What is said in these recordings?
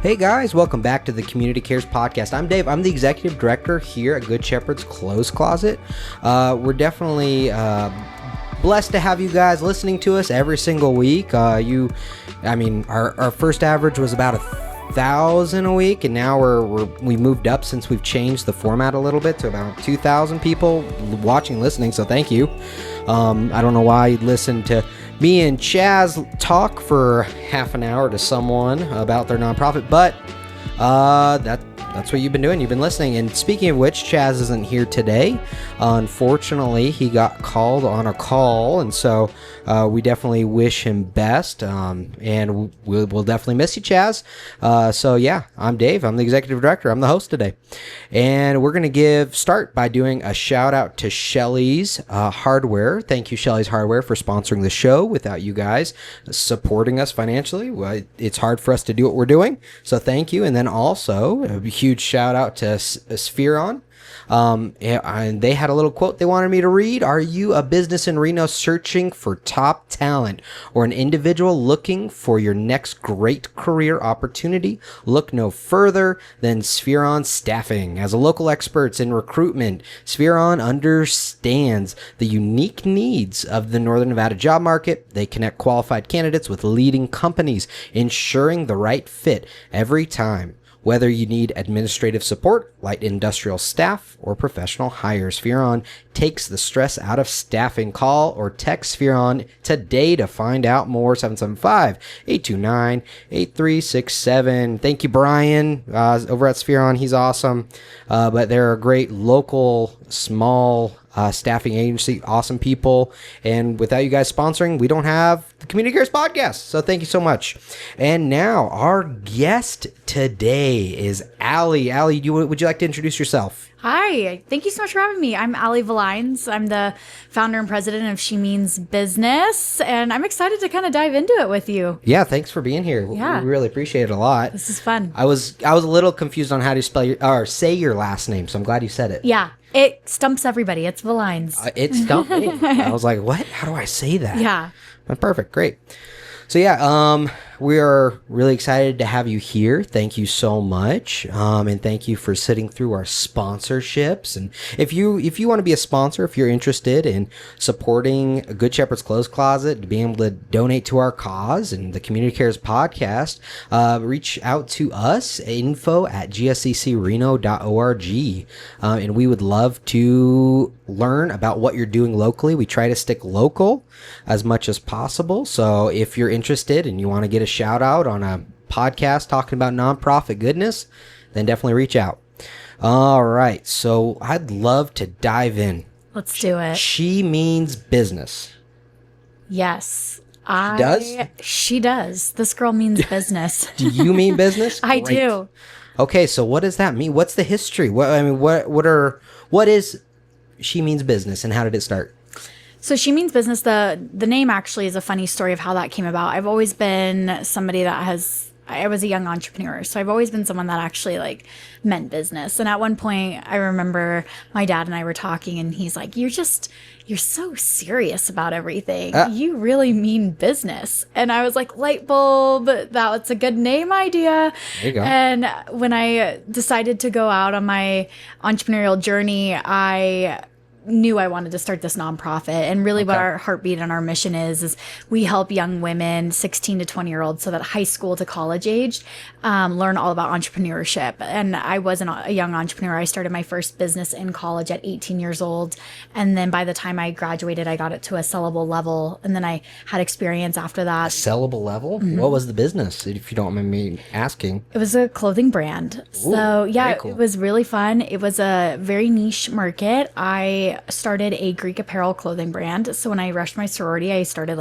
Hey guys, welcome back to the Community Cares Podcast. I'm Dave. I'm the executive director here at Good Shepherd's Clothes Closet. We're definitely blessed to have you guys listening to us every single week. Our first average was about 1,000 a week, and now we moved up since we've changed the format a little bit to about 2,000 people watching, listening. So thank you. I don't know why you'd listen to me and Chaz talk for half an hour to someone about their nonprofit, but that's what you've been doing. You've been listening. And speaking of which, Chaz isn't here today. Unfortunately, he got called on a call, and so we definitely wish him best. And we'll definitely miss you, Chaz. So yeah, I'm Dave. I'm the executive director. I'm the host today, and we're gonna start by doing a shout out to Shelley's Hardware. Thank you, Shelley's Hardware, for sponsoring the show. Without you guys supporting us financially, well, it's hard for us to do what we're doing. So thank you. And then also a huge shout out to Spheron. And they had a little quote they wanted me to read. Are you a business in Reno searching for top talent or an individual looking for your next great career opportunity? Look no further than Spheron Staffing. As a local experts in recruitment, Spheron understands the unique needs of the Northern Nevada job market. They connect qualified candidates with leading companies, ensuring the right fit every time. Whether you need administrative support, light industrial staff, or professional hires, Spheron takes the stress out of staffing. Call or text Spheron today to find out more. 775-829-8367. Thank you, Brian, over at Spheron. He's awesome. But they're a great local, small staffing agency, awesome people. And without you guys sponsoring, we don't have the Community Cares Podcast. So thank you so much. And now our guest today is Alli. Alli, would you like to introduce yourself? Hi, thank you so much for having me. I'm Alli Villines. I'm the founder and president of She Means Business, and I'm excited to kind of dive into it with you. Yeah, thanks for being here. Yeah. We really appreciate it a lot. This is fun. I was a little confused on how to spell say your last name, so I'm glad you said it. Yeah, it stumps everybody. It's Villines. It stumped me. I was like, what? How do I say that? Yeah. Perfect. Great. So yeah, we are really excited to have you here. Thank you so much. And thank you for sitting through our sponsorships. And if you want to be a sponsor, if you're interested in supporting Good Shepherd's Clothes Closet, to be able to donate to our cause and the Community Cares Podcast, reach out to us, info@gsccreno.org. And we would love to learn about what you're doing locally. We try to stick local as much as possible. So if you're interested and you want to get a shout out on a podcast talking about nonprofit goodness, then definitely reach out. All right. So I'd love to dive in. Let's do it. She Means Business. Yes. She does. This girl means business. Do you mean business? I do. Okay. So what does that mean? What's the history? What is She Means Business, and how did it start? So She Means Business, the name actually is a funny story of how that came about. I've always been somebody I was a young entrepreneur, so I've always been someone that actually meant business. And at one point, I remember my dad and I were talking, and he's like, you're so serious about everything. You really mean business. And I was like, light bulb, that's a good name idea. There you go. And when I decided to go out on my entrepreneurial journey, I knew I wanted to start this nonprofit. And really what our heartbeat and our mission is we help young women, 16 to 20-year-olds, so that high school to college age, learn all about entrepreneurship. And I wasn't a young entrepreneur. I started my first business in college at 18 years old. And then by the time I graduated, I got it to a sellable level. And then I had experience after that. A sellable level? Mm-hmm. What was the business, if you don't mind me asking? It was a clothing brand. Ooh, so yeah, cool. It was really fun. It was a very niche market. I started a Greek apparel clothing brand. So when I rushed my sorority, I started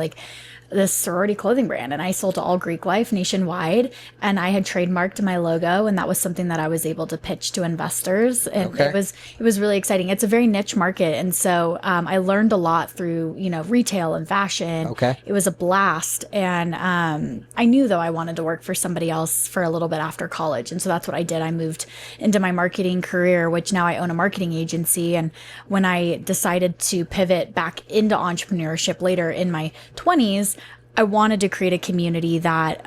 this sorority clothing brand, and I sold to all Greek life nationwide, and I had trademarked my logo, and that was something that I was able to pitch to investors, and it was really exciting. It's a very niche market, and so I learned a lot through retail and fashion. It was a blast, and I knew though I wanted to work for somebody else for a little bit after college, and so that's what I did. I moved into my marketing career, which now I own a marketing agency, and when I decided to pivot back into entrepreneurship later in my 20s, I wanted to create a community that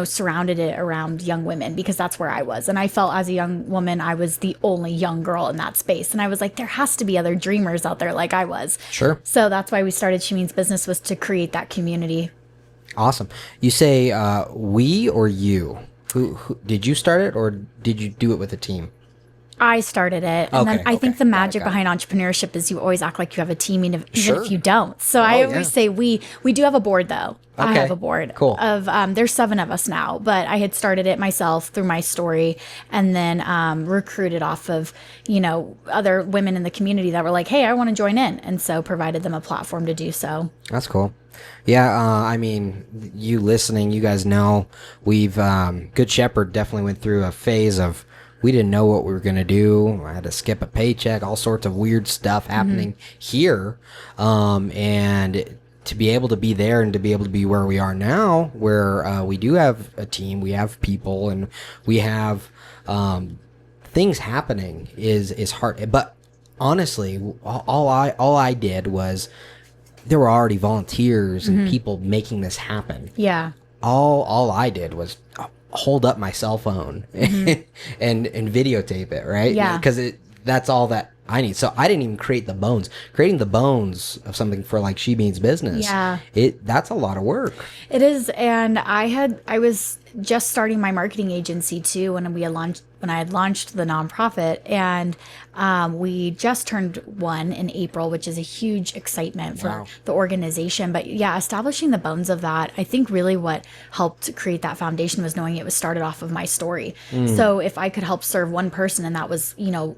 surrounded it around young women because that's where I was. And I felt as a young woman, I was the only young girl in that space. And I was like, there has to be other dreamers out there like I was. Sure. So that's why we started She Means Business, was to create that community. Awesome. You say we or you? Who did you start it, or did you do it with a team? I started it. And then I think the magic behind entrepreneurship is you always act like you have a team, even if you don't. So I always say we do have a board, though. I have a board of, there's 7 of us now, but I had started it myself through my story, and then recruited off of, other women in the community that were like, hey, I want to join in. And so provided them a platform to do so. That's cool. Yeah, I mean, you listening, you guys know we've, Good Shepherd definitely went through a phase of, we didn't know what we were going to do. I had to skip a paycheck, all sorts of weird stuff happening here. And to be able to be there and to be able to be where we are now, where we do have a team, we have people, and we have things happening is hard. But honestly, all I did was, there were already volunteers and people making this happen. Yeah. All I did was hold up my cell phone and videotape it, right? Yeah. Because that's all that I need. So I didn't even create the bones. Creating the bones of something for like She Means Business. Yeah. That's a lot of work. It is. And I was just starting my marketing agency too when I had launched the nonprofit, and we just turned 1 in April, which is a huge excitement for the organization. But yeah, establishing the bones of that, I think really what helped create that foundation was knowing it was started off of my story. So if I could help serve one person, and that was,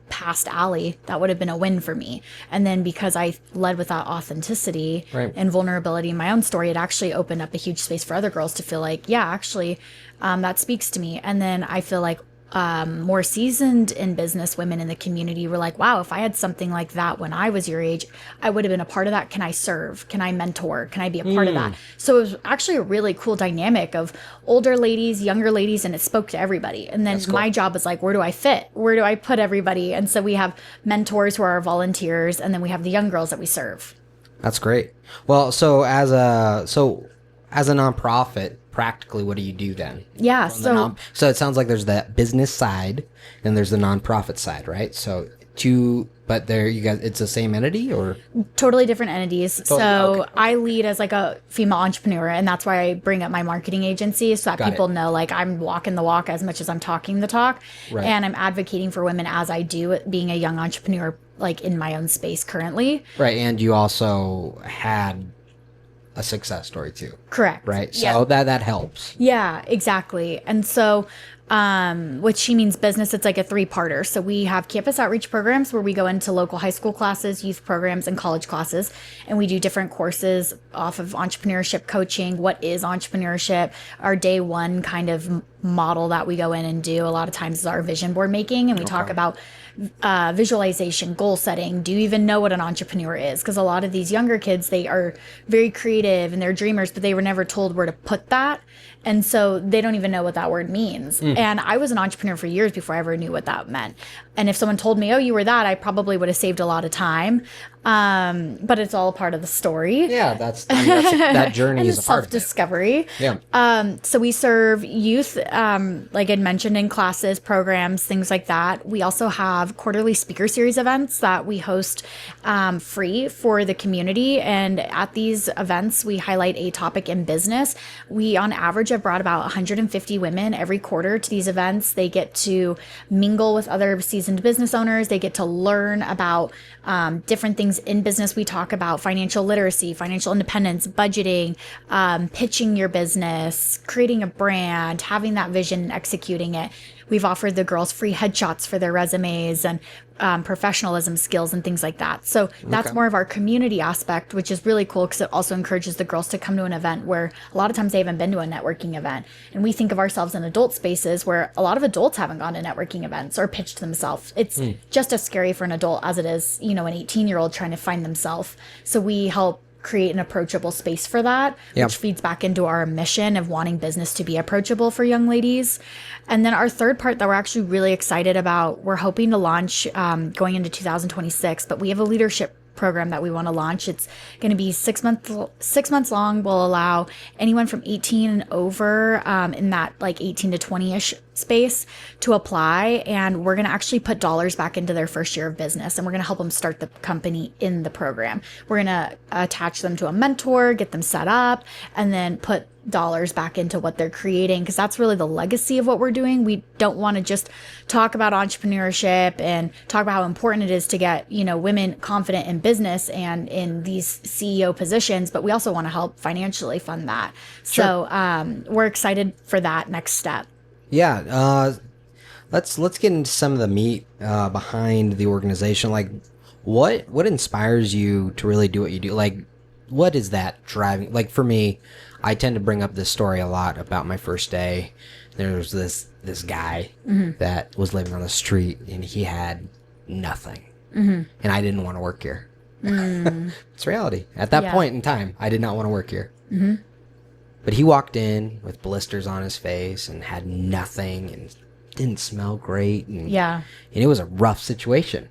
past Alli, that would have been a win for me. And then because I led with that authenticity and vulnerability in my own story, it actually opened up a huge space for other girls to feel like, yeah, actually, that speaks to me. And then I feel like more seasoned in business women in the community were like, wow, if I had something like that when I was your age, I would have been a part of that. Can I serve? Can I mentor? Can I be a part of that? So it was actually a really cool dynamic of older ladies, younger ladies, and it spoke to everybody. And then my job was like, where do I fit? Where do I put everybody? And so we have mentors who are our volunteers, and then we have the young girls that we serve. That's great. Well, so as a nonprofit, practically, what do you do then? Yeah, so it sounds like there's that business side and there's the nonprofit side, right? So but there you guys, it's the same entity or totally different entities. I lead as like a female entrepreneur, and that's why I bring up my marketing agency, so that people know like I'm walking the walk as much as I'm talking the talk, and I'm advocating for women as I do, being a young entrepreneur like in my own space currently. Right, and you also had a success story too. Correct. Right. So that helps. Yeah, exactly. And so with She Means Business, it's like a 3-parter. So we have campus outreach programs where we go into local high school classes, youth programs, and college classes. And we do different courses off of entrepreneurship coaching. What is entrepreneurship? Our day 1 kind of model that we go in and do a lot of times is our vision board making. And we talk about visualization, goal setting. Do you even know what an entrepreneur is? Because a lot of these younger kids, they are very creative and they're dreamers, but they were never told where to put that. And so they don't even know what that word means. And I was an entrepreneur for years before I ever knew what that meant. And if someone told me, oh, you were that, I probably would have saved a lot of time. But it's all a part of the story. Yeah, that journey and is a part of it. Self-discovery. Yeah. So we serve youth, like I'd mentioned, in classes, programs, things like that. We also have quarterly speaker series events that we host free for the community. And at these events, we highlight a topic in business. We, on average, have brought about 150 women every quarter to these events. They get to mingle with other seasoned business owners. They get to learn about different things in business. We talk about financial literacy, financial independence, budgeting, pitching your business, creating a brand, having that vision and executing it. We've offered the girls free headshots for their resumes and professionalism skills and things like that. So that's more of our community aspect, which is really cool because it also encourages the girls to come to an event where a lot of times they haven't been to a networking event. And we think of ourselves in adult spaces where a lot of adults haven't gone to networking events or pitched themselves. It's just as scary for an adult as it is, an 18-year-old trying to find themselves. So we help create an approachable space for that, which feeds back into our mission of wanting business to be approachable for young ladies. And then our third part that we're actually really excited about, we're hoping to launch going into 2026, but we have a leadership program that we want to launch. It's going to be 6 months long. Will allow anyone from 18 and over in that like 18 to 20-ish space to apply, and we're going to actually put dollars back into their first year of business, and we're going to help them start the company in the program. We're going to attach them to a mentor, get them set up, and then put dollars back into what they're creating, because that's really the legacy of what we're doing. We don't want to just talk about entrepreneurship and talk about how important it is to get, women confident in business and in these CEO positions, but we also want to help financially fund that. Sure. So we're excited for that next step. Yeah, let's get into some of the meat behind the organization. Like, what inspires you to really do what you do? Like, what is that driving? Like, for me, I tend to bring up this story a lot about my first day. There was this guy that was living on the street, and he had nothing, and I didn't want to work here. It's reality. At that point in time, I did not want to work here. But he walked in with blisters on his face and had nothing and didn't smell great. And it was a rough situation.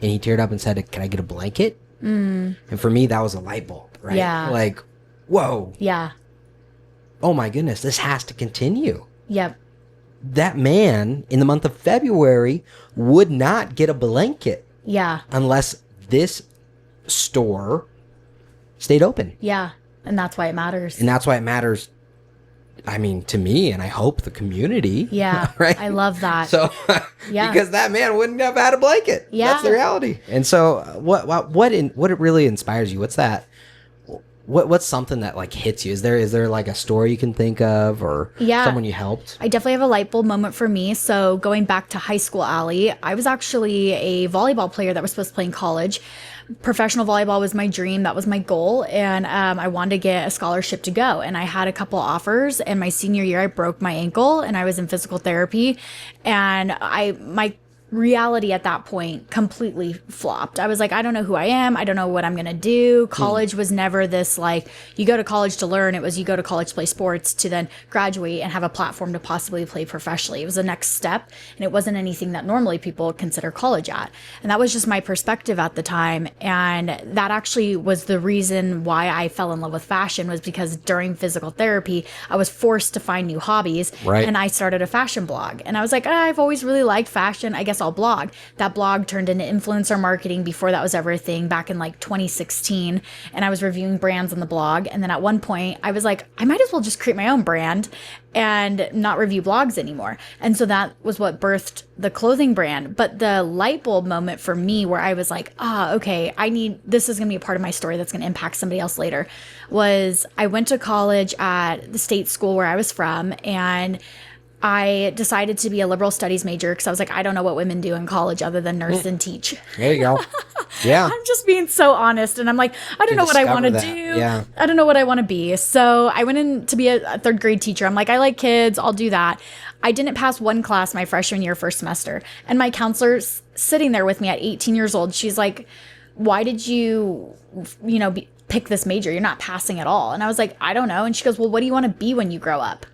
And he teared up and said, "Can I get a blanket?" And for me, that was a light bulb, right? Yeah. Like, whoa. Yeah. Oh my goodness, this has to continue. Yep. That man in the month of February would not get a blanket. Yeah. Unless this store stayed open. Yeah. And that's why it matters. And that's why it matters, I mean, to me, and I hope the community. Yeah. Right? I love that. So, yeah. because that man wouldn't have had a blanket. Yeah. That's the reality. And so, what it really inspires you? What's that? What's something that like hits you? Is there like a story you can think of, or someone you helped? I definitely have a light bulb moment for me. So going back to high school, Alli, I was actually a volleyball player that was supposed to play in college. Professional volleyball was my dream. That was my goal. And I wanted to get a scholarship to go. And I had a couple offers. And my senior year, I broke my ankle and I was in physical therapy. And my reality at that point completely flopped. I was like, I don't know who I am. I don't know what I'm going to do. College was never this like, you go to college to learn. It was you go to college to play sports to then graduate and have a platform to possibly play professionally. It was the next step. And it wasn't anything that normally people consider college at. And that was just my perspective at the time. And that actually was the reason why I fell in love with fashion, was because during physical therapy, I was forced to find new hobbies. Right. And I started a fashion blog. And I was like, I've always really liked fashion. I guess I'll blog. That blog turned into influencer marketing before that was ever a thing, back in like 2016. And I was reviewing brands on the blog. And then at one point I was like, I might as well just create my own brand and not review blogs anymore. And so that was what birthed the clothing brand. But the light bulb moment for me, where I was like, okay, this is going to be a part of my story that's going to impact somebody else later, was I went to college at the state school where I was from, and I decided to be a liberal studies major because I was like, I don't know what women do in college other than nurse and teach. There you go. Yeah. I'm just being so honest. And I'm like, I don't know what I want to do. Yeah. I don't know what I want to be. So I went in to be a third grade teacher. I'm like, I like kids. I'll do that. I didn't pass one class my freshman year, first semester. And my counselor's sitting there with me at 18 years old. She's like, why did you, pick this major? You're not passing at all. And I was like, I don't know. And she goes, well, what do you want to be when you grow up?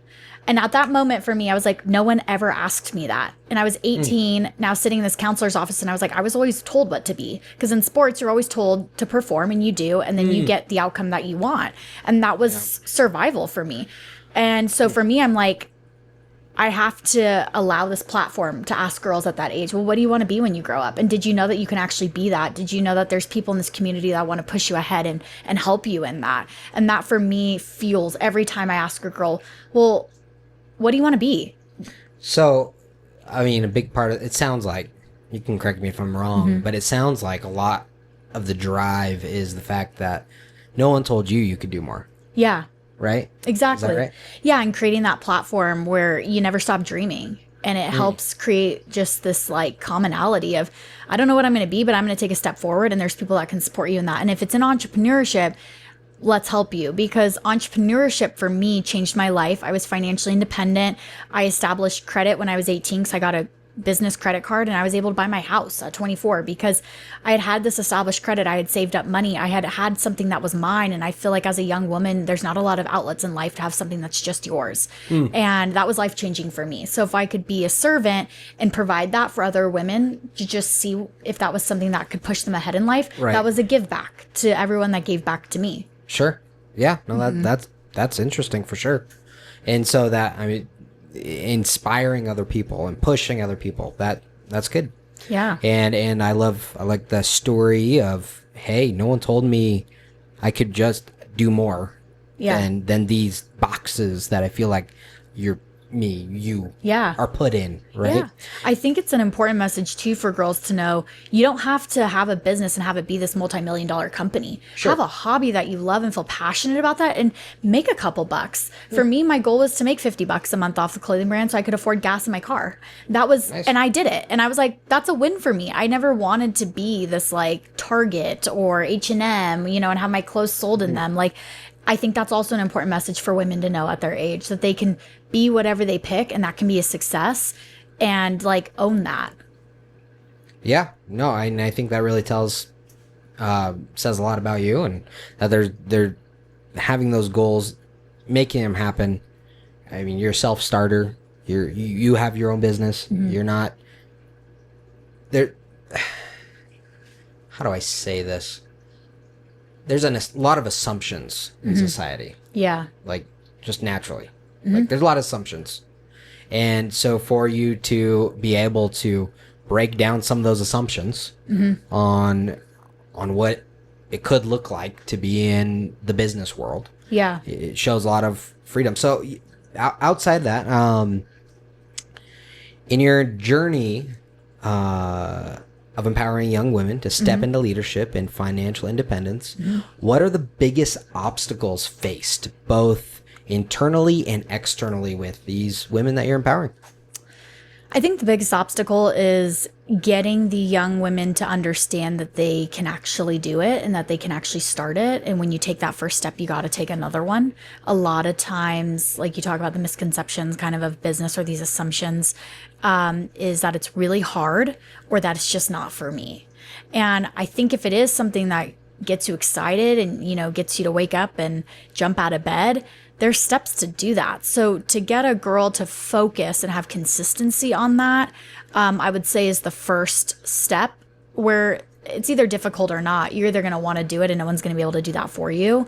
And at that moment for me, I was like, no one ever asked me that. And I was 18, now sitting in this counselor's office, and I was like, I was always told what to be. Because in sports, you're always told to perform, and you do, and then you get the outcome that you want. And that was survival for me. And so for me, I'm like, I have to allow this platform to ask girls at that age, well, what do you want to be when you grow up? And did you know that you can actually be that? Did you know that there's people in this community that want to push you ahead and help you in that? And that for me fuels every time I ask a girl, well, what do you want to be? So, I mean, a big part of it sounds like, you can correct me if I'm wrong, but it sounds like a lot of the drive is the fact that no one told you could do more. Yeah. Right? Exactly. Is that right? Yeah, and creating that platform where you never stop dreaming. And it helps create just this like commonality of, I don't know what I'm going to be, but I'm going to take a step forward, and there's people that can support you in that. And if it's in entrepreneurship, let's help you, because entrepreneurship for me changed my life. I was financially independent. I established credit when I was 18 because I got a business credit card and I was able to buy my house at 24 because I had this established credit. I had saved up money. I had something that was mine. And I feel like as a young woman, there's not a lot of outlets in life to have something that's just yours. And that was life changing for me. So if I could be a servant and provide that for other women to just see if that was something that could push them ahead in life, that was a give back to everyone that gave back to me. Sure. Yeah. No, that's interesting for sure. And so that, I mean, inspiring other people and pushing other people, that's good. Yeah. And I like the story of, hey, no one told me I could just do more than these boxes that I feel like you are put in, right? Yeah. I think it's an important message too for girls to know you don't have to have a business and have it be this multi-million-dollar company. Sure. Have a hobby that you love and feel passionate about that and make a couple bucks. For me, my goal was to make $50 a month off the clothing brand so I could afford gas in my car. That was, nice. And I did it. And I was like, that's a win for me. I never wanted to be this like Target or H&M, and have my clothes sold in them. Like, I think that's also an important message for women to know at their age, that they can be whatever they pick and that can be a success, and like own that. Yeah, no, I think that really says a lot about you, and that they're having those goals, making them happen. I mean, you're a self-starter. You have your own business. You're not there. How do I say this? There's a lot of assumptions in society. Yeah. Like, just naturally. Like, there's a lot of assumptions. And so for you to be able to break down some of those assumptions on what it could look like to be in the business world. Yeah. It shows a lot of freedom. So outside that, in your journey of empowering young women to step into leadership and financial independence, what are the biggest obstacles faced, both internally and externally, with these women that you're empowering? I think the biggest obstacle is getting the young women to understand that they can actually do it and that they can actually start it. And when you take that first step, you got to take another one. A lot of times, like you talk about the misconceptions kind of business, or these assumptions, is that it's really hard or that it's just not for me. And I think if it is something that gets you excited and, gets you to wake up and jump out of bed, there's steps to do that. So to get a girl to focus and have consistency on that, I would say is the first step, where it's either difficult or not. You're either going to want to do it and no one's going to be able to do that for you.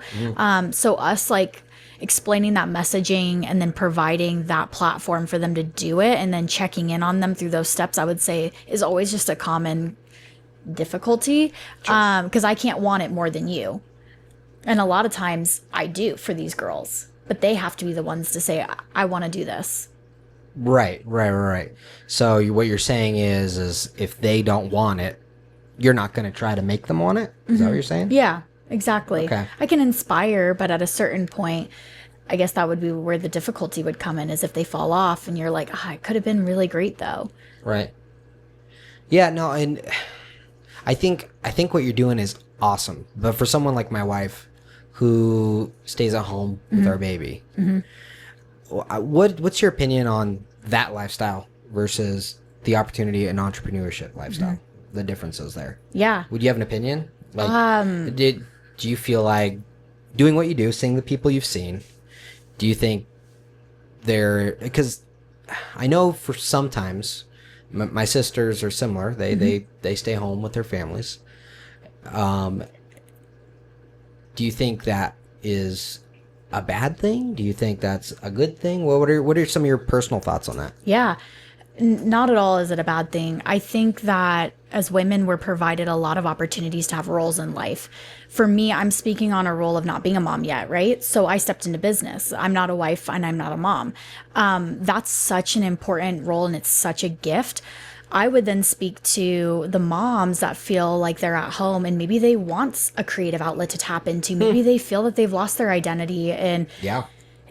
So us like explaining that messaging and then providing that platform for them to do it and then checking in on them through those steps, I would say is always just a common difficulty. Because I can't want it more than you. And a lot of times I do for these girls. But they have to be the ones to say, I want to do this. Right. So what you're saying is if they don't want it, you're not going to try to make them want it? Is that what you're saying? Yeah, exactly. Okay. I can inspire, but at a certain point, I guess that would be where the difficulty would come in, is if they fall off and you're like, it could have been really great though. Right. Yeah, no, and I think what you're doing is awesome. But for someone like my wife, who stays at home with our baby, what's your opinion on that lifestyle versus the opportunity and entrepreneurship lifestyle? The differences there. Yeah. Would you have an opinion? Like, do you feel like doing what you do, seeing the people you've seen, do you think because I know for sometimes my sisters are similar. They stay home with their families. Do you think that is a bad thing? Do you think that's a good thing? What are some of your personal thoughts on that? Yeah, not at all is it a bad thing. I think that as women, we're provided a lot of opportunities to have roles in life. For me, I'm speaking on a role of not being a mom yet, right? So I stepped into business. I'm not a wife and I'm not a mom. That's such an important role and it's such a gift. I would then speak to the moms that feel like they're at home and maybe they want a creative outlet to tap into. Maybe they feel that they've lost their identity and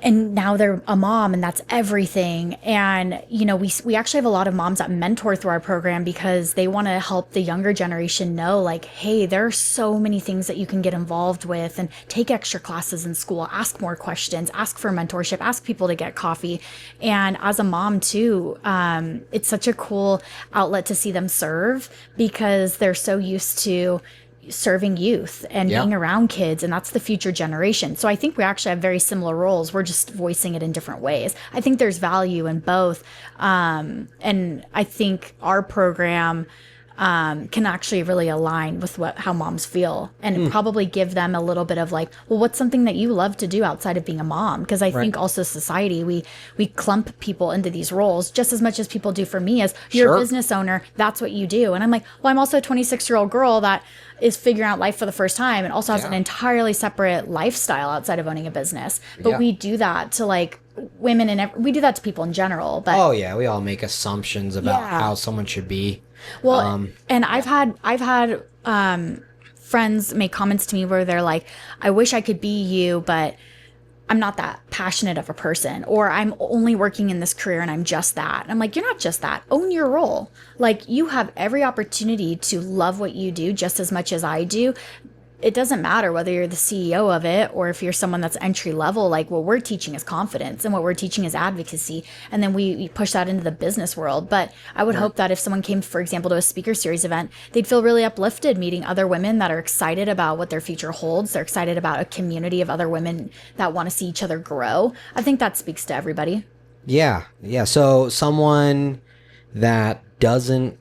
and now they're a mom and that's everything. And, you know, we actually have a lot of moms that mentor through our program because they want to help the younger generation know, like, hey, there are so many things that you can get involved with and take extra classes in school, ask more questions, ask for mentorship, ask people to get coffee. And as a mom too, it's such a cool outlet to see them serve because they're so used to serving youth and being around kids, and that's the future generation. So I think we actually have very similar roles. We're just voicing it in different ways. I think there's value in both. And I think our program can actually really align with how moms feel and probably give them a little bit of like, well, what's something that you love to do outside of being a mom? Because I think also society, we clump people into these roles just as much as people do for me as you're a business owner. That's what you do. And I'm like, well, I'm also a 26-year-old girl that is figuring out life for the first time and also has an entirely separate lifestyle outside of owning a business. But we do that to like women and we do that to people in general. But we all make assumptions about how someone should be. Well, and I've had friends make comments to me where they're like, I wish I could be you, but I'm not that passionate of a person, or I'm only working in this career and I'm just that. And I'm like, you're not just that. Own your role. Like, you have every opportunity to love what you do just as much as I do. It doesn't matter whether you're the CEO of it or if you're someone that's entry level. Like, what we're teaching is confidence and what we're teaching is advocacy. And then we push that into the business world. But I would hope that if someone came, for example, to a speaker series event, they'd feel really uplifted meeting other women that are excited about what their future holds. They're excited about a community of other women that want to see each other grow. I think that speaks to everybody. Yeah. Yeah. So someone that doesn't,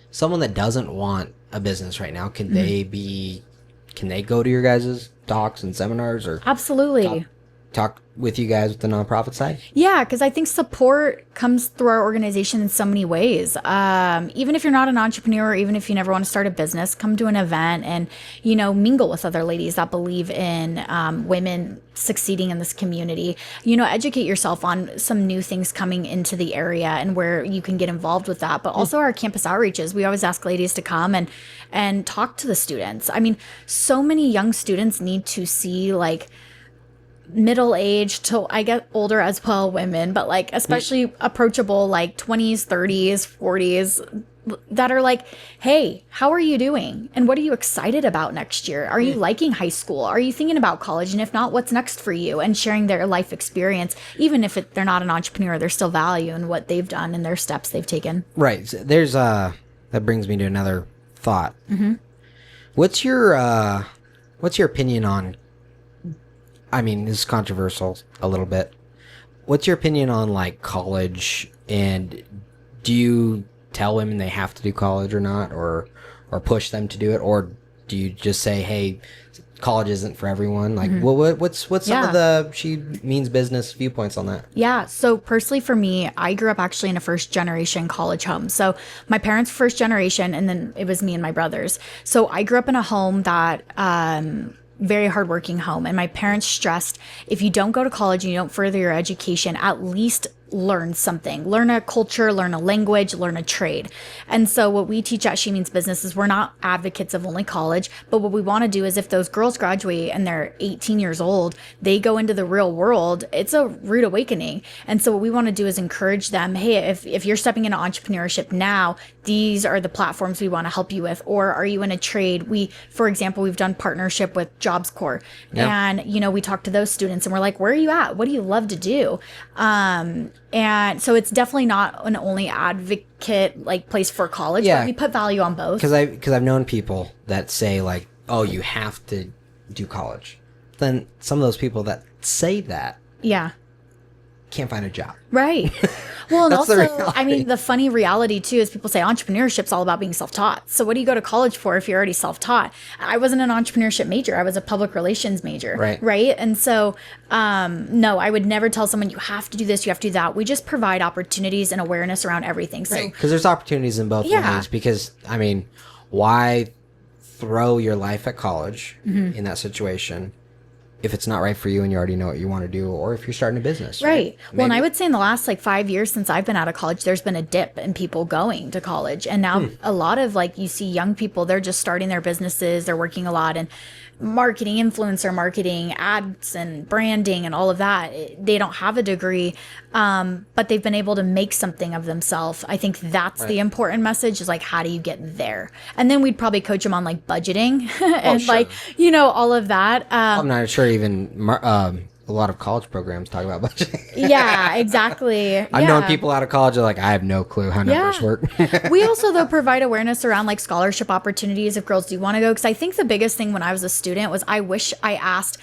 someone that doesn't want a business right now, can they go to your guys' talks and seminars or Absolutely. talk with you guys with the nonprofit side? Yeah, because I think support comes through our organization in so many ways. Even if you're not an entrepreneur, even if you never want to start a business, come to an event and, mingle with other ladies that believe in women succeeding in this community. Educate yourself on some new things coming into the area and where you can get involved with that. But also our campus outreaches, we always ask ladies to come and talk to the students. So many young students need to see middle-aged till I get older as well women, but especially approachable 20s, 30s, 40s that are like, hey, how are you doing? And what are you excited about next year? Are you liking high school? Are you thinking about college? And if not, what's next for you? And sharing their life experience, even if they're not an entrepreneur, there's still value in what they've done and their steps they've taken. Right. There's that brings me to another thought. What's your opinion on, this is controversial a little bit. What's your opinion on college, and do you tell women they have to do college or not, or push them to do it, or do you just say, hey, college isn't for everyone? What's some of the she means business viewpoints on that? Yeah. So personally for me, I grew up actually in a first generation college home. So my parents first generation, and then it was me and my brothers. So I grew up in a home that very hardworking home. And my parents stressed, if you don't go to college and you don't further your education, at least learn something, learn a culture, learn a language, learn a trade. And so what we teach at She Means Business is we're not advocates of only college, but what we want to do is if those girls graduate and they're 18 years old, they go into the real world, it's a rude awakening. And so what we want to do is encourage them, hey, if you're stepping into entrepreneurship now, these are the platforms we want to help you with. Or are you in a trade? For example, we've done partnership with Jobs Corps. And, we talk to those students and we're like, where are you at? What do you love to do? And so it's definitely not an only advocate place for college, but we put value on both. Because I've known people that say oh, you have to do college. Then some of those people that say that, can't find a job. Right. Well, and also, the funny reality too is people say entrepreneurship's all about being self-taught. So what do you go to college for if you're already self-taught? I wasn't an entrepreneurship major. I was a public relations major. Right. And so, no, I would never tell someone you have to do this, you have to do that. We just provide opportunities and awareness around everything. So, because there's opportunities in both ways. Because why throw your life at college in that situation if it's not right for you and you already know what you want to do, or if you're starting a business. Right. Well, and I would say in the last 5 years since I've been out of college, there's been a dip in people going to college. And now a lot of you see young people, they're just starting their businesses, they're working a lot. And marketing, influencer marketing, ads and branding and all of that. They don't have a degree, but they've been able to make something of themselves. I think that's the important message, is like, how do you get there? And then we'd probably coach them on like budgeting and like, you know, all of that. I'm not sure even a lot of college programs talk about budgeting. Yeah, exactly. I've known people out of college are like, I have no clue how numbers work. We also, though, provide awareness around like scholarship opportunities if girls do want to go. Because I think the biggest thing when I was a student was I asked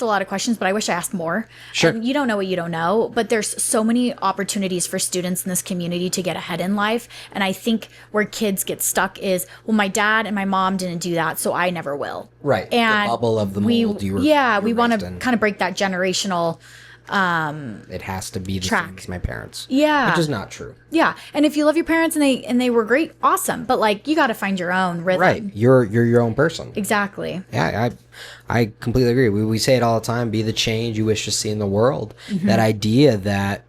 a lot of questions, but I wish I asked more. Sure. And you don't know what you don't know, but there's so many opportunities for students in this community to get ahead in life. And I think where kids get stuck is, well, my dad and my mom didn't do that, so I never will. Right. And the bubble of the mold we want to kind of break that generational it has to be the same as my parents. Yeah. Which is not true. Yeah. And if you love your parents and they were great, awesome. But like, you got to find your own rhythm. Right. You're your own person. Exactly. Yeah, I completely agree. We say it all the time, be the change you wish to see in the world. Mm-hmm. That idea that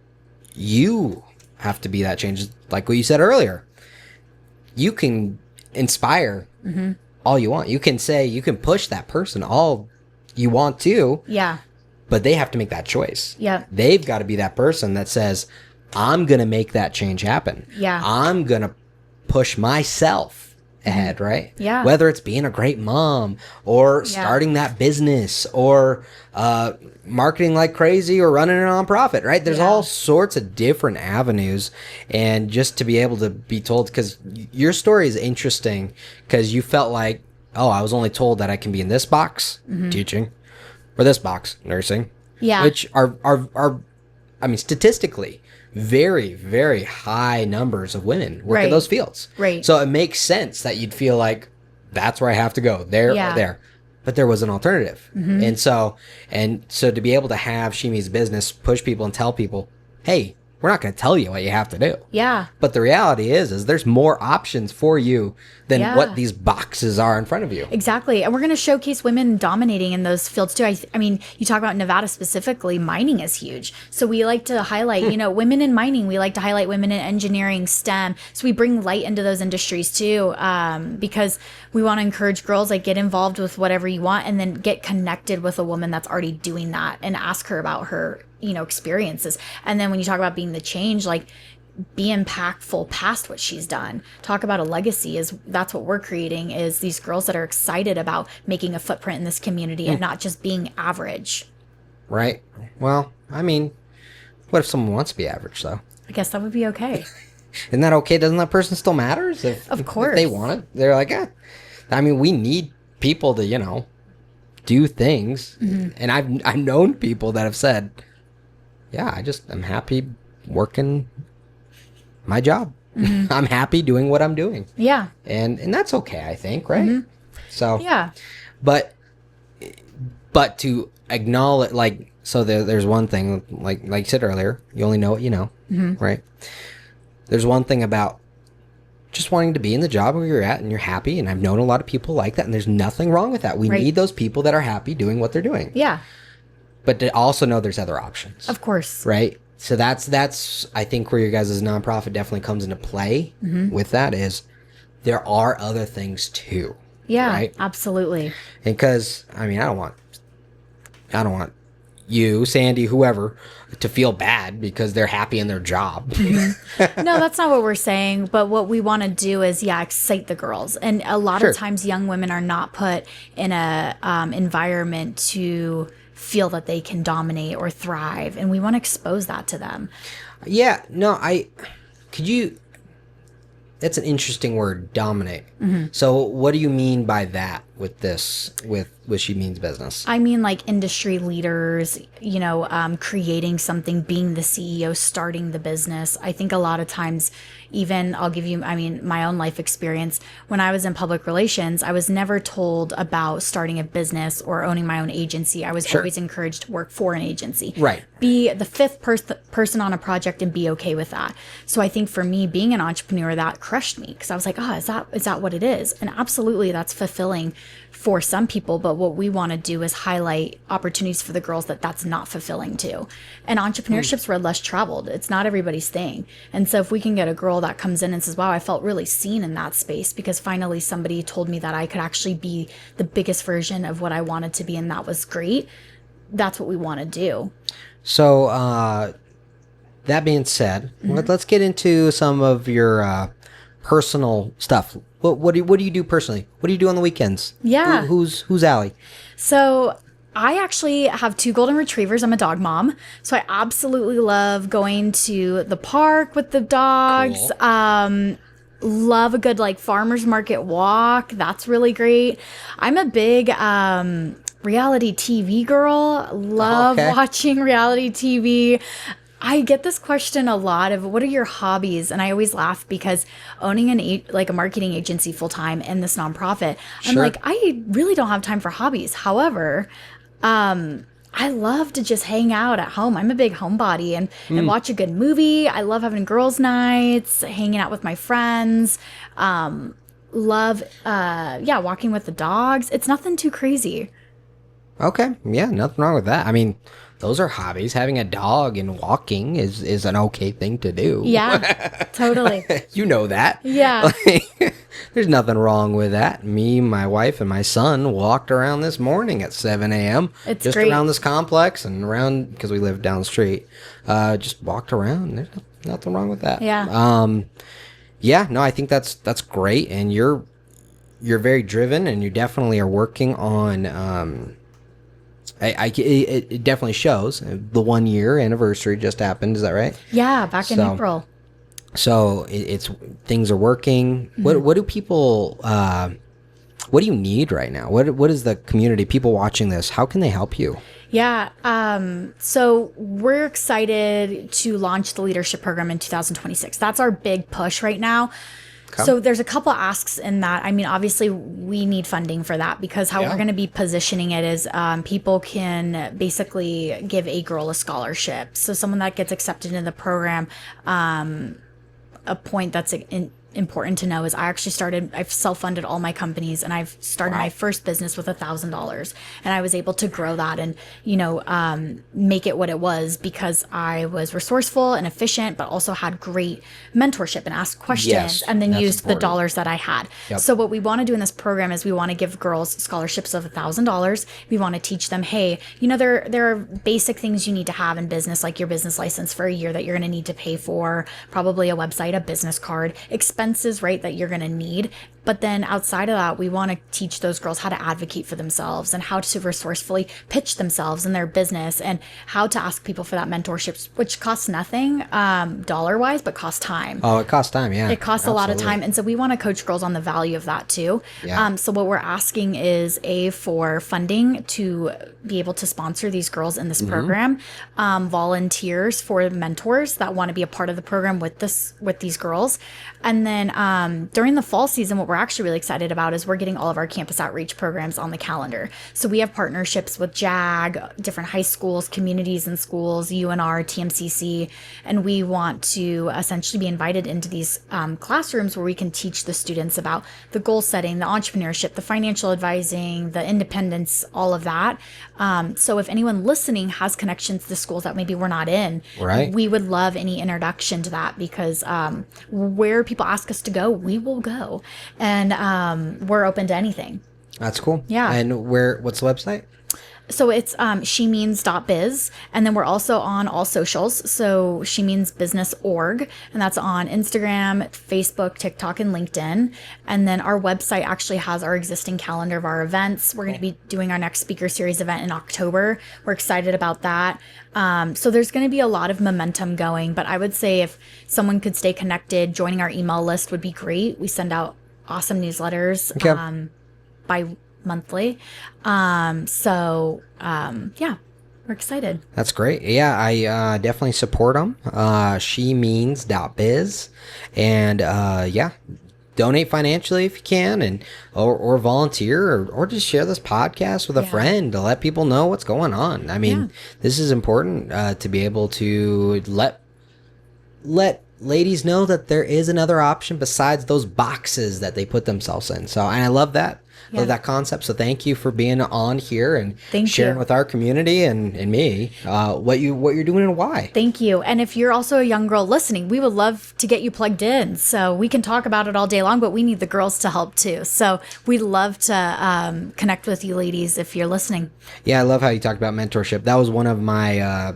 you have to be that change, like what you said earlier. You can inspire all you want. You can say, you can push that person all you want to. Yeah. But they have to make that choice. Yeah. They've got to be that person that says, I'm going to make that change happen. Yeah. I'm going to push myself ahead, right? Yeah. Whether it's being a great mom or starting that business or marketing like crazy or running a nonprofit, right? There's all sorts of different avenues. And just to be able to be told, because your story is interesting because you felt like, oh, I was only told that I can be in this box, teaching, or this box, nursing. Yeah. Which are I mean, statistically, very, very high numbers of women work in those fields. Right. So it makes sense that you'd feel like that's where I have to go, there or there. But there was an alternative. And so to be able to have Shimi's business push people and tell people, hey, we're not going to tell you what you have to do. Yeah. But the reality is there's more options for you than what these boxes are in front of you. Exactly. And we're going to showcase women dominating in those fields too. I mean, you talk about Nevada specifically, mining is huge. So we like to highlight, you know, women in mining. We like to highlight women in engineering, STEM. So we bring light into those industries too, because we want to encourage girls, like, get involved with whatever you want and then get connected with a woman that's already doing that and ask her about her, you know, experiences. And then when you talk about being the change, like, be impactful past what she's done. Talk about a legacy. That's what we're creating, is these girls that are excited about making a footprint in this community and not just being average. Right. Well, I mean, what if someone wants to be average though? I guess that would be okay. Isn't that okay? Doesn't that person still matters? Of course. If they want it, they're like, I mean, we need people to, you know, do things. And I've known people that have said, yeah, I'm happy working my job. I'm happy doing what I'm doing. Yeah. And that's okay, I think, right? So, yeah. But to acknowledge, like, so there's one thing, like you said earlier, you only know what you know, right? There's one thing about just wanting to be in the job where you're at and you're happy. And I've known a lot of people like that, and there's nothing wrong with that. We need those people that are happy doing what they're doing. Yeah. But to also know there's other options. Of course. Right? So that's I think where your guys' nonprofit definitely comes into play with that, is there are other things too. Yeah, right? Absolutely. And because, I mean, I don't want you, Sandy, whoever, to feel bad because they're happy in their job. No, that's not what we're saying. But what we want to do is, excite the girls. And a lot of times young women are not put in a environment to feel that they can dominate or thrive. And we want to expose that to them. Yeah, no, that's an interesting word, dominate. So what do you mean by that with this, with She Means Business? I mean, like, industry leaders, you know, creating something, being the CEO, starting the business. I think a lot of times, even I'll give you, I mean, my own life experience. When I was in public relations, I was never told about starting a business or owning my own agency. I was always encouraged to work for an agency. Right. Be the fifth person on a project and be okay with that. So I think for me, being an entrepreneur, that crushed me, because I was like, is that what it is? And absolutely, that's fulfilling for some people, but what we want to do is highlight opportunities for the girls that's not fulfilling too. And entrepreneurship's where less traveled. It's not everybody's thing. And so if we can get a girl that comes in and says, wow, I felt really seen in that space because finally somebody told me that I could actually be the biggest version of what I wanted to be, and that was great. That's what we want to do. So, that being said, let's get into some of your personal stuff. What do you do personally? What do you do on the weekends? Yeah. Who's Alli? So I actually have 2 golden retrievers. I'm a dog mom. So I absolutely love going to the park with the dogs. Cool. Love a good farmer's market walk. That's really great. I'm a big reality TV girl. Love watching reality TV. I get this question a lot of what are your hobbies? And I always laugh because owning a marketing agency full time and this nonprofit, I'm like, I really don't have time for hobbies. However, I love to just hang out at home. I'm a big homebody and watch a good movie. I love having girls' nights, hanging out with my friends. Love, walking with the dogs. It's nothing too crazy. Okay. Yeah, nothing wrong with that. I mean, those are hobbies. Having a dog and walking is an okay thing to do. Yeah, totally. You know that. Yeah. There's nothing wrong with that. Me, my wife, and my son walked around this morning at 7 a.m. It's just great. Around this complex and around, because we live down the street. Just walked around. There's nothing wrong with that. Yeah. Yeah, no, I think that's great. And you're very driven, and you definitely are working on... It definitely shows. The 1 year anniversary just happened. Is that right? Yeah, back in April. So it's things are working. Mm-hmm. What do people? What do you need right now? What is the community? People watching this, how can they help you? Yeah. So we're excited to launch the leadership program in 2026. That's our big push right now. So there's a couple asks in that. I mean, obviously, we need funding for that because how we're going to be positioning it is people can basically give a girl a scholarship. So someone that gets accepted in the program, a point that's important to know is I've self-funded all my companies, and I've started my first business with $1,000, and I was able to grow that and, make it what it was because I was resourceful and efficient, but also had great mentorship and asked questions and then used the dollars that I had. Yep. So what we want to do in this program is we want to give girls scholarships of $1,000. We want to teach them, hey, there are basic things you need to have in business, like your business license for a year that you're going to need to pay for, probably a website, a business card, expenses, right, that you're going to need. But then outside of that, we want to teach those girls how to advocate for themselves and how to resourcefully pitch themselves in their business and how to ask people for that mentorship, which costs nothing dollar-wise, but costs time. Oh, it costs time, yeah. It costs a lot of time. And so we want to coach girls on the value of that too. Yeah. So what we're asking is for funding to be able to sponsor these girls in this program, volunteers for mentors that want to be a part of the program with these girls. And then during the fall season, what we're actually really excited about is we're getting all of our campus outreach programs on the calendar. So we have partnerships with JAG, different high schools, communities and schools, UNR, TMCC, and we want to essentially be invited into these classrooms where we can teach the students about the goal setting, the entrepreneurship, the financial advising, the independence, all of that. So if anyone listening has connections to schools that maybe we're not in, we would love any introduction to that because where people ask us to go, we will go. And we're open to anything. That's cool. Yeah. And what's the website? So it's shemeans.biz. And then we're also on all socials. So shemeansbusiness.org. And that's on Instagram, Facebook, TikTok, and LinkedIn. And then our website actually has our existing calendar of our events. We're going to be doing our next speaker series event in October. We're excited about that. So there's going to be a lot of momentum going. But I would say if someone could stay connected, joining our email list would be great. We send out awesome newsletters bi-monthly. We're excited. That's great. Yeah, I definitely support them. shemeans.biz. And donate financially if you can, and or volunteer or just share this podcast with a friend to let people know what's going on. I mean, this is important to be able to let ladies know that there is another option besides those boxes that they put themselves in. So, and I love that. Love that concept. So thank you for being on here and sharing with our community and me what you're doing and why. Thank you. And if you're also a young girl listening, we would love to get you plugged in. So we can talk about it all day long, but we need the girls to help too. So we'd love to connect with you ladies if you're listening. Yeah, I love how you talked about mentorship. That was one of my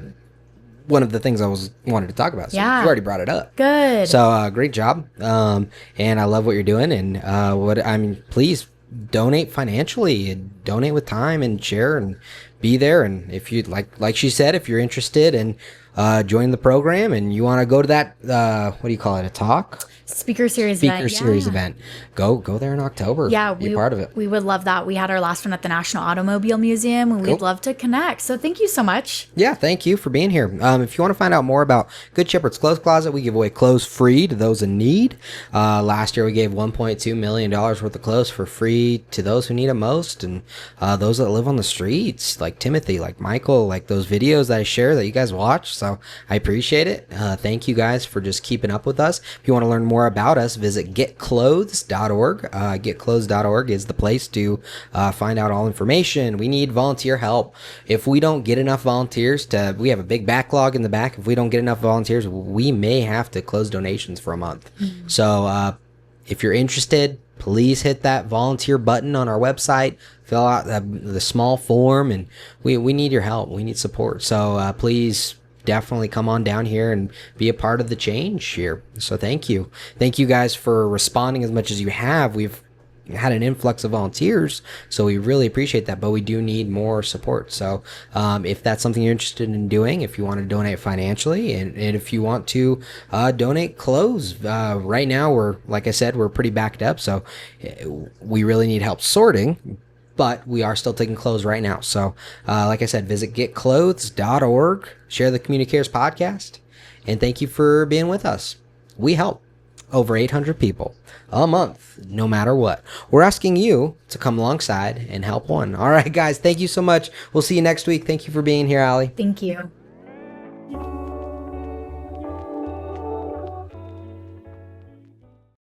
one of the things I wanted to talk about. So you already brought it up. Good. So great job. And I love what you're doing. And please donate financially, donate with time, and share and be there. And if you like she said, if you're interested in joining the program and you want to go to that what do you call it, a talk? Speaker series event. Go there in October. Yeah, be a part of it. We would love that. We had our last one at the National Automobile Museum, and we'd love to connect. So thank you so much. Yeah, thank you for being here. If you want to find out more about Good Shepherd's Clothes Closet, we give away clothes free to those in need. Last year we gave $1.2 million worth of clothes for free to those who need it most, and those that live on the streets, like Timothy, like Michael, like those videos that I share that you guys watch. So I appreciate it. Thank you guys for just keeping up with us. If you want to learn more about us, visit getclothes.org. Getclothes.org is the place to find out all information. We need volunteer help. If we don't get enough volunteers we have a big backlog in the back. If we don't get enough volunteers, we may have to close donations for a month. So if you're interested, please hit that volunteer button on our website, fill out the small form, and we need your help. We need support. So please definitely come on down here and be a part of the change here. So thank you guys for responding as much as you have. We've had an influx of volunteers, so we really appreciate that, but we do need more support. So if that's something you're interested in doing, if you want to donate financially, and if you want to donate clothes, right now like I said, we're pretty backed up, so we really need help sorting, but we are still taking clothes right now. So like I said, visit getclothes.org, share the Community Cares podcast, and thank you for being with us. We help over 800 people a month, no matter what. We're asking you to come alongside and help one. All right, guys, thank you so much. We'll see you next week. Thank you for being here, Alli. Thank you.